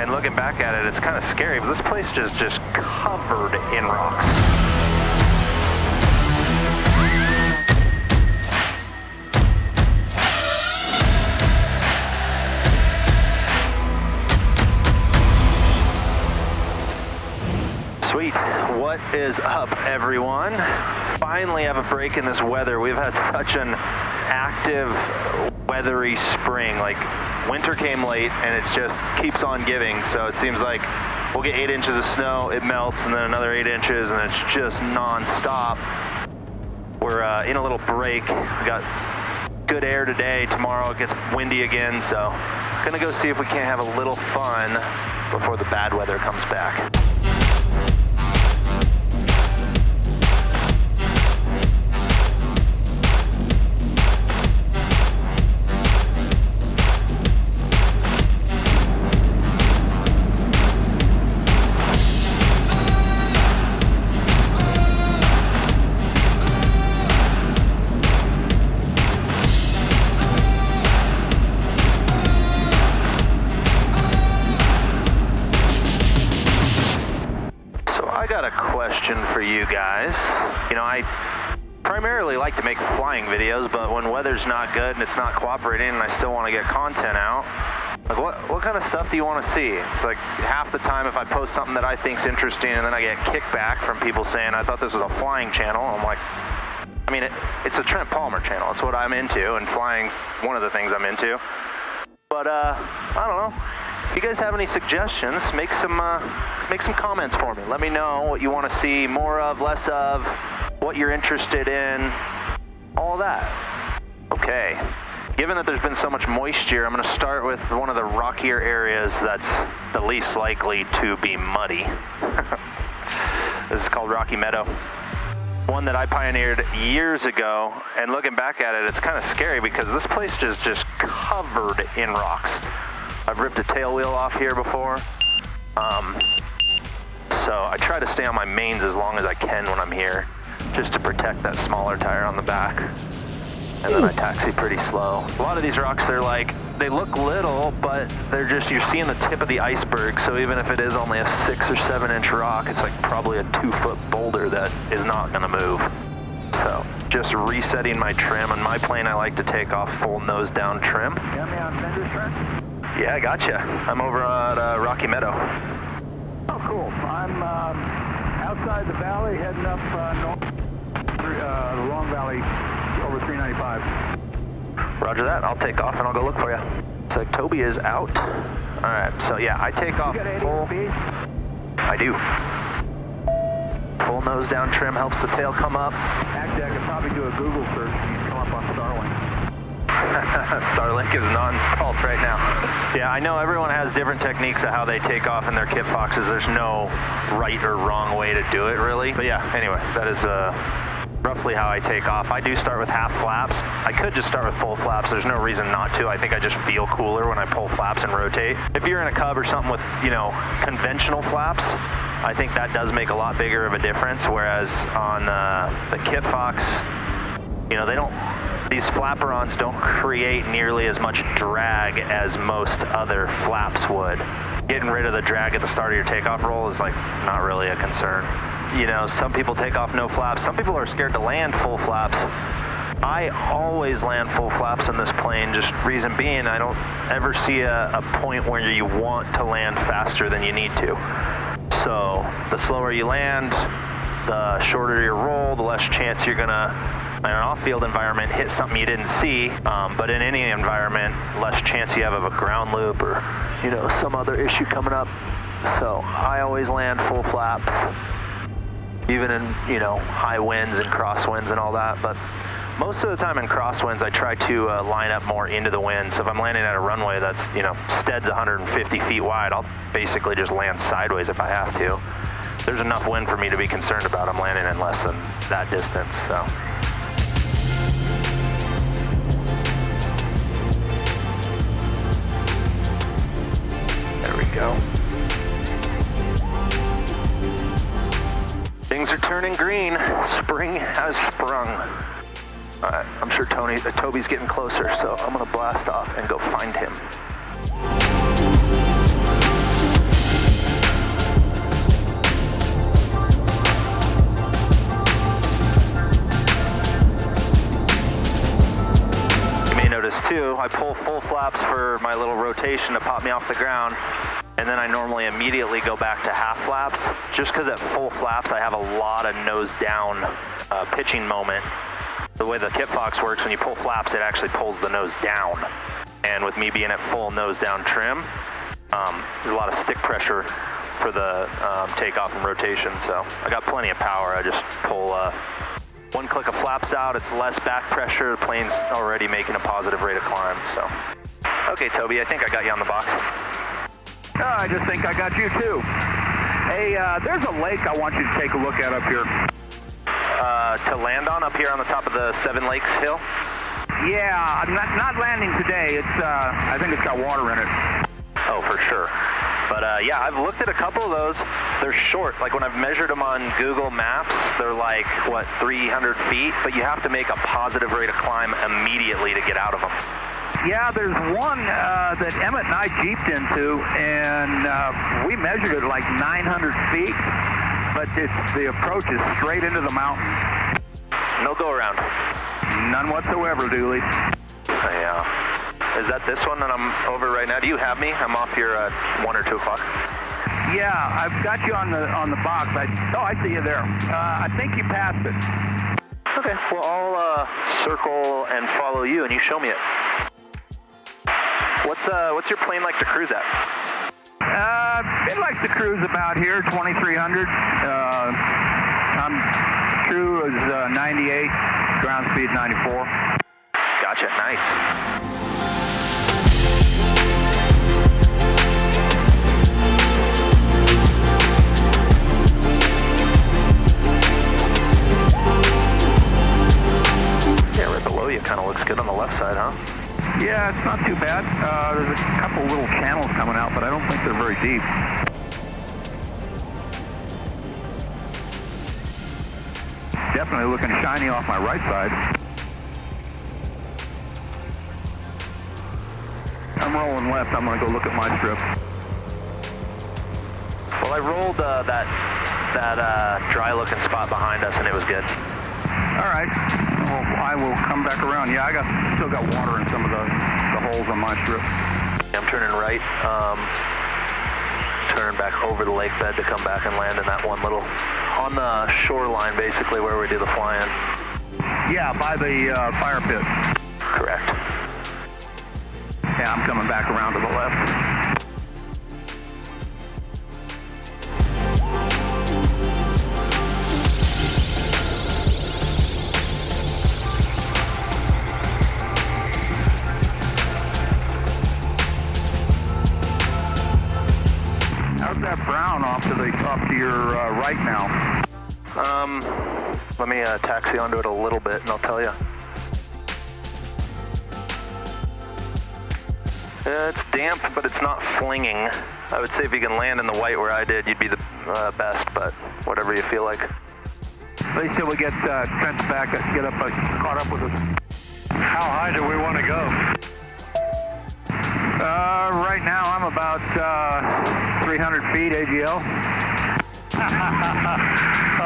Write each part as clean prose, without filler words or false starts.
and looking back at it, it's kind of scary, but this place is just covered in rocks. Sweet. What is up, everyone? Finally have a break in this weather. We've had such an active, weathery spring. Like, winter came late and it just keeps on giving. So it seems like we'll get 8 inches of snow, it melts, and then another 8 inches, and it's just non-stop. We're in a little break. We got good air today. Tomorrow it gets windy again, so gonna go see if we can't have a little fun before the bad weather comes back. For you guys, you know, I primarily like to make flying videos, but when weather's not good and it's not cooperating and I still want to get content out, like what kind of stuff do you want to see? It's like half the time if I post something that I think's interesting and then I get kickback from people saying I thought this was a flying channel, I'm like, I mean, it's a Trent Palmer channel. It's what I'm into, and flying's one of the things I'm into. But I don't know. If you guys have any suggestions, make some comments for me. Let me know what you want to see more of, less of, what you're interested in, all of that. Okay. Given that there's been so much moisture, I'm going to start with one of the rockier areas that's the least likely to be muddy. This is called Rocky Meadow. One that I pioneered years ago, and looking back at it, it's kind of scary because this place is just covered in rocks. I've ripped a tail wheel off here before, so I try to stay on my mains as long as I can when I'm here, just to protect that smaller tire on the back, and then I taxi pretty slow. A lot of these rocks, they're like, they look little, but they're just, you're seeing the tip of the iceberg, so even if it is only a 6 or 7 inch rock, it's like probably a 2-foot boulder that is not gonna move. So, just resetting my trim. On my plane, I like to take off full nose down trim. Got me on fender, Trent? Yeah, I gotcha. I'm over at Rocky Meadow. Oh, cool. I'm outside the valley, heading up north, the Long Valley, over 395. Roger that. I'll take off and I'll go look for you. So Toby is out. All right. So yeah, I take off full. I do. Full nose down trim helps the tail come up. Actually, I could probably do a Google search and come up on Starlink. Starlink is non-installed right now. Yeah, I know everyone has different techniques of how they take off in their kit boxes. There's no right or wrong way to do it, really. But yeah, anyway, that is roughly how I take off. I do start with half flaps. I could just start with full flaps. There's no reason not to. I think I just feel cooler when I pull flaps and rotate. If you're in a Cub or something with, you know, conventional flaps, I think that does make a lot bigger of a difference. Whereas on the Kit Fox, you know, these flaperons don't create nearly as much drag as most other flaps would. Getting rid of the drag at the start of your takeoff roll is like not really a concern. You know, some people take off no flaps. Some people are scared to land full flaps. I always land full flaps in this plane, just reason being I don't ever see a point where you want to land faster than you need to. So the slower you land, the shorter your roll, the less chance you're gonna, in an off-field environment, hit something you didn't see, but in any environment, less chance you have of a ground loop or, you know, some other issue coming up. So I always land full flaps, even in, you know, high winds and crosswinds and all that. But most of the time in crosswinds, I try to line up more into the wind. So if I'm landing at a runway that's, you know, stead's 150 feet wide, I'll basically just land sideways if I have to. There's enough wind for me to be concerned about. I'm landing in less than that distance, so. There we go. Things are turning green. Spring has sprung. All right, I'm sure Toby's getting closer, so I'm gonna blast off and go find him. rotation to pop me off the ground, and then I normally immediately go back to half flaps, just because at full flaps I have a lot of nose down pitching moment. The way the kit fox works, when you pull flaps, it actually pulls the nose down. And with me being at full nose down trim, there's a lot of stick pressure for the takeoff and rotation, so I got plenty of power. I just pull one click of flaps out, it's less back pressure, the plane's already making a positive rate of climb, so. Okay, Toby, I think I got you on the box. I just think I got you too. Hey, there's a lake I want you to take a look at up here. To land on up here on the top of the Seven Lakes Hill? Yeah, I'm not landing today. It's I think it's got water in it. Oh, for sure. But yeah, I've looked at a couple of those. They're short. Like when I've measured them on Google Maps, they're like, what, 300 feet? But you have to make a positive rate of climb immediately to get out of them. Yeah, there's one that Emmett and I jeeped into, and we measured it like 900 feet, but the approach is straight into the mountain. No go around. None whatsoever, Dooley. Yeah. Is that this one that I'm over right now? Do you have me? I'm off here at 1 or 2 o'clock. Yeah, I've got you on the box. I see you there. I think you passed it. Okay, well I'll circle and follow you, and you show me it. What's your plane like to cruise at? It likes to cruise about here, 2,300. True is 98, ground speed 94. Gotcha, nice. Yeah, right below you kind of looks good on the left side, huh? Yeah, it's not too bad. There's a couple little channels coming out, but I don't think they're very deep. Definitely looking shiny off my right side. I'm rolling left. I'm going to go look at my strip. Well, I rolled that dry-looking spot behind us, and it was good. All right. Well, I will come back around. Yeah, still got water in some of the holes on my strip. I'm turning right, turn back over the lake bed to come back and land in that one little, on the shoreline basically where we do the flying. Yeah, by the fire pit. Correct. Yeah, I'm coming back around to the left. How's that brown off to your right now? Let me taxi onto it a little bit and I'll tell you. It's damp, but it's not flinging. I would say if you can land in the white where I did, you'd be the best, but whatever you feel like. Wait till we get Trent back, caught up with us. How high do we want to go? Right now I'm about 300 feet AGL. All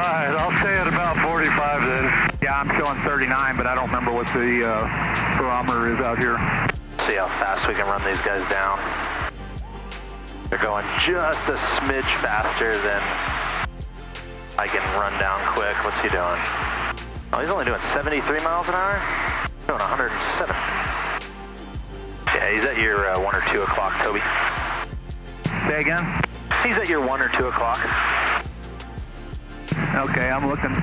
right, I'll stay at about 45 then. Yeah, I'm showing 39, but I don't remember what the barometer is out here. See how fast we can run these guys down. They're going just a smidge faster than I can run down quick. What's he doing? Oh, he's only doing 73 miles an hour? Doing 107. Yeah, he's at your 1 or 2 o'clock, Toby. Say again? He's at your 1 or 2 o'clock. Okay, I'm looking.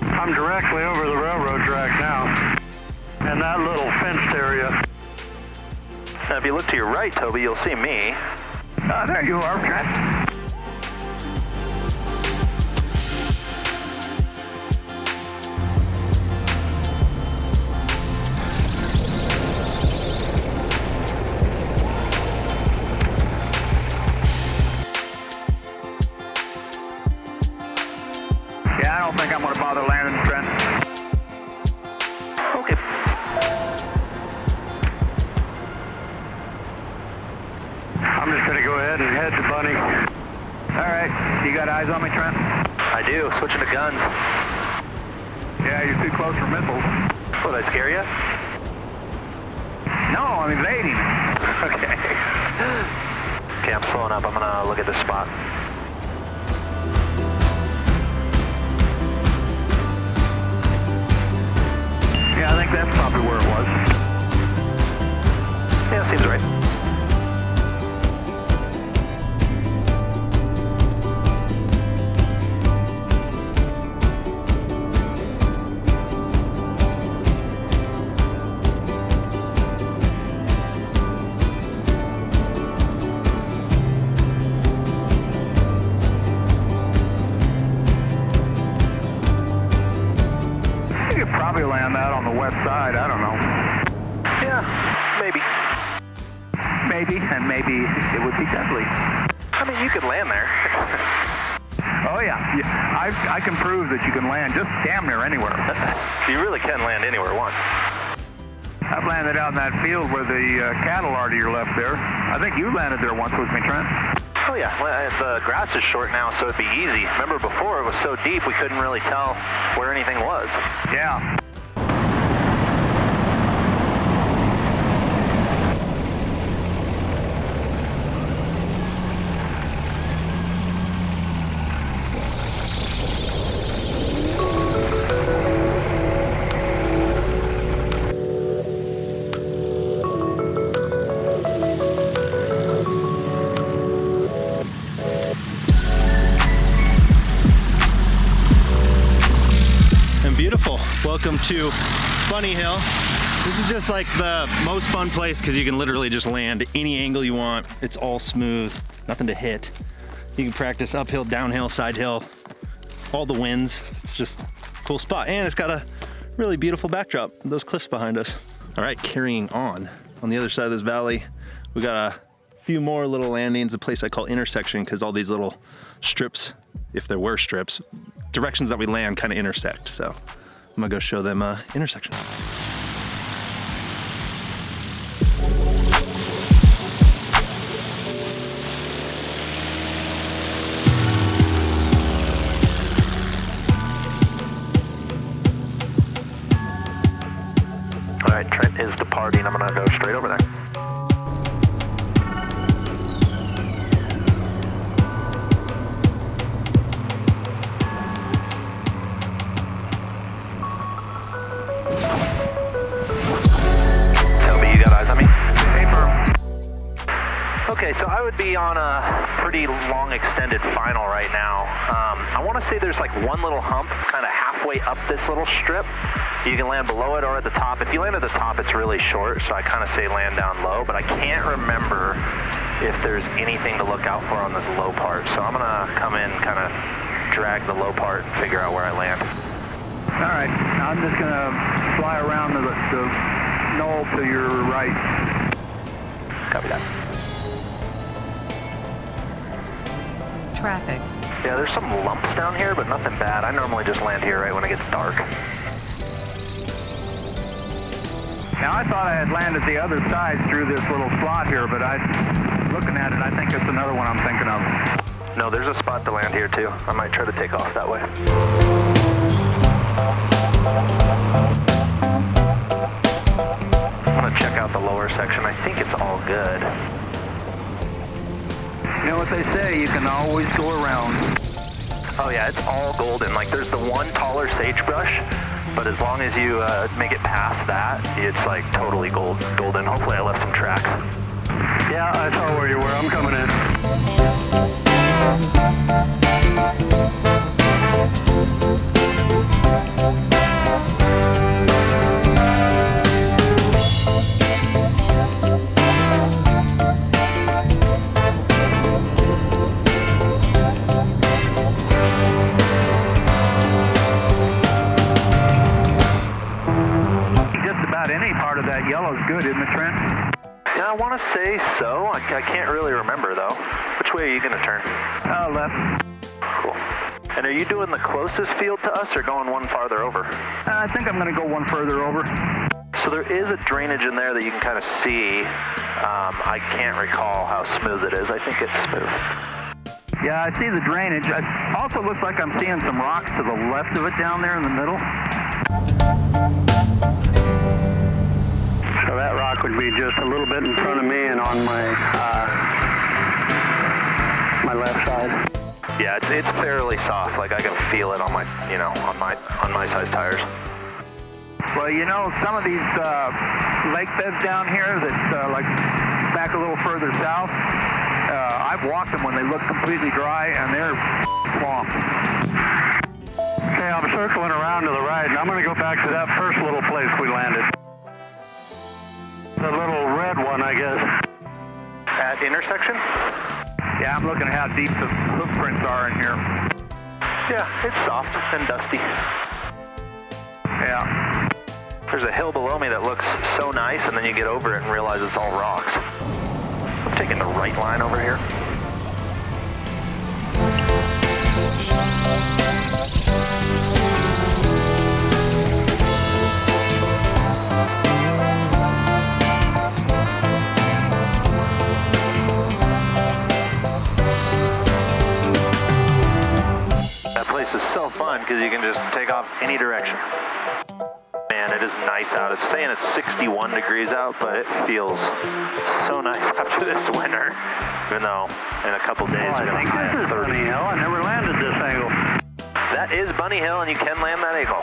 I'm directly over the railroad track now, in that little fenced area. Now, if you look to your right, Toby, you'll see me. There you are, Trent. Yeah, I don't think I'm going to bother landing, Trent. Okay. I'm just going to go ahead and head to Bunny. All right. You got eyes on me, Trent? I do. Switching to guns. Yeah, you're too close for missiles. What, did I scare you? No, I'm evading. Okay. Okay, I'm slowing up. I'm gonna look at this spot. Yeah, I think that's probably where it was. Yeah, seems right. You could probably land that on the west side. I don't know. Yeah, maybe. Maybe, and maybe it would be deadly. I mean, you could land there. Oh, yeah. I can prove that you can land just damn near anywhere. You really can land anywhere once. I've landed out in that field where the cattle are to your left there. I think you landed there once with me, Trent. Oh yeah, the grass is short now, so it'd be easy. Remember before it was so deep we couldn't really tell where anything was. Yeah. Beautiful. Welcome to Bunny Hill. This is just like the most fun place because you can literally just land any angle you want. It's all smooth, nothing to hit. You can practice uphill, downhill, side hill, all the winds. It's just a cool spot. And it's got a really beautiful backdrop, those cliffs behind us. All right, carrying on the other side of this valley, we got a few more little landings, a place I call intersection because all these little strips, if there were strips, directions that we land kind of intersect. So I'm gonna go show them intersection. All right, Trent is departing. I'm gonna go straight over there. Okay, so I would be on a pretty long extended final right now. I want to say there's like one little hump kind of halfway up this little strip. You can land below it or at the top. If you land at the top, it's really short, so I kind of say land down low, but I can't remember if there's anything to look out for on this low part. So I'm going to come in, kind of drag the low part and figure out where I land. All right, I'm just going to fly around the knoll to your right. Copy that. Traffic. Yeah, there's some lumps down here, but nothing bad. I normally just land here right when it gets dark. Now, I thought I had landed the other side through this little slot here, but looking at it, I think it's another one I'm thinking of. No, there's a spot to land here too. I might try to take off that way. I'm gonna check out the lower section. I think it's all good. You know what they say, you can always go around. Oh yeah, it's all golden. Like there's the one taller sagebrush, but as long as you make it past that, it's like totally golden. Hopefully I left some tracks. Yeah, I saw where you were. I'm coming in. That yellow is good, isn't it, Trent? Yeah, I want to say so. I can't really remember, though. Which way are you going to turn? Left. Cool. And are you doing the closest field to us or going one farther over? I think I'm going to go one further over. So there is a drainage in there that you can kind of see. I can't recall how smooth it is. I think it's smooth. Yeah, I see the drainage. It also looks like I'm seeing some rocks to the left of it down there in the middle. So that rock track would be just a little bit in front of me and on my my left side. Yeah, it's fairly soft. Like I can feel it on my, on my size tires. Well, some of these lake beds down here that like back a little further south, I've walked them when they look completely dry and they're swamped. Okay, I'm circling around to the right, and I'm going to go back to that first little place we landed. The little red one, I guess. At intersection? Yeah, I'm looking at how deep the hoof prints are in here. Yeah, it's soft and dusty. Yeah. There's a hill below me that looks so nice, and then you get over it and realize it's all rocks. I'm taking the right line over here. That place is so fun because you can just take off any direction. Man, it is nice out. It's saying it's 61 degrees out, but it feels so nice after this winter. Even though in a couple days we're going to this is get 30. Bunny Hill. I never landed this angle. That is Bunny Hill, and you can land that angle.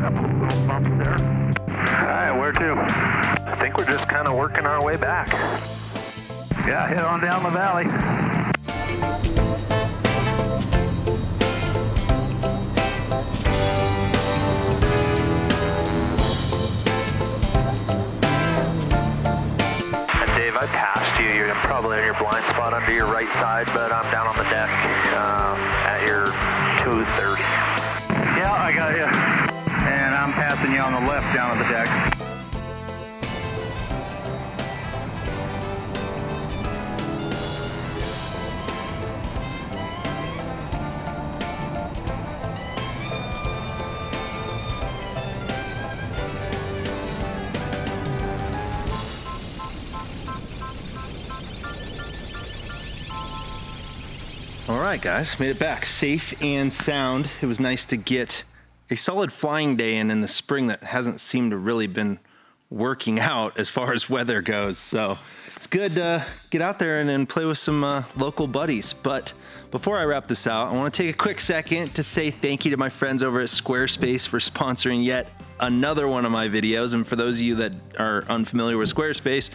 Couple little bumps there. All right, where to? I think we're just kind of working our way back. Yeah, head on down the valley. And Dave, I passed you. You're probably in your blind spot under your right side, but I'm down on the deck at your 230. Yeah, I got you. And I'm passing you on the left down on the deck. All right, guys, made it back safe and sound. It was nice to get a solid flying day in the spring that hasn't seemed to really been working out as far as weather goes. So it's good to get out there and play with some local buddies. But before I wrap this out, I want to take a quick second to say thank you to my friends over at Squarespace for sponsoring yet another one of my videos. And for those of you that are unfamiliar with Squarespace,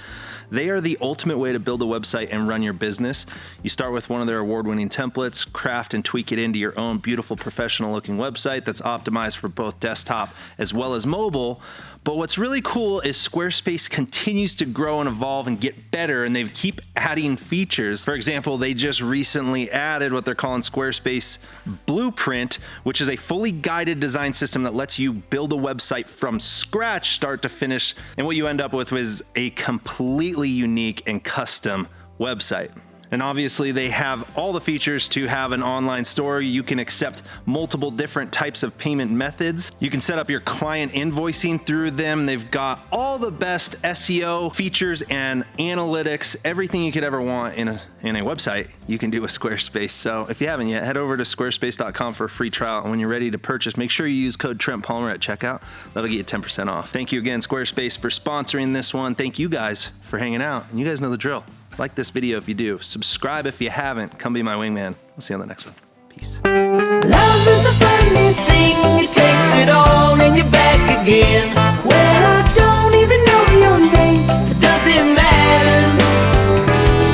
they are the ultimate way to build a website and run your business. You start with one of their award-winning templates, craft and tweak it into your own beautiful professional-looking website that's optimized for both desktop as well as mobile. But what's really cool is Squarespace continues to grow and evolve and get better, and they keep adding features. For example, they just recently added what they're calling Squarespace Blueprint, which is a fully guided design system that lets you build a website from scratch, start to finish. And what you end up with is a completely unique and custom website. And obviously they have all the features to have an online store. You can accept multiple different types of payment methods. You can set up your client invoicing through them. They've got all the best SEO features and analytics, everything you could ever want in a website, you can do with Squarespace. So if you haven't yet, head over to squarespace.com for a free trial. And when you're ready to purchase, make sure you use code Trent Palmer at checkout. That'll get you 10% off. Thank you again, Squarespace, for sponsoring this one. Thank you guys for hanging out. And you guys know the drill. Like this video if you do. Subscribe if you haven't. Come be my wingman. I'll see you on the next one. Peace. Love is a funny thing. It takes it all and you're back again. Well, I don't even know your name. It doesn't matter.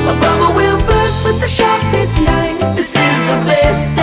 My bubble will burst with the sharpest knife. This is the best.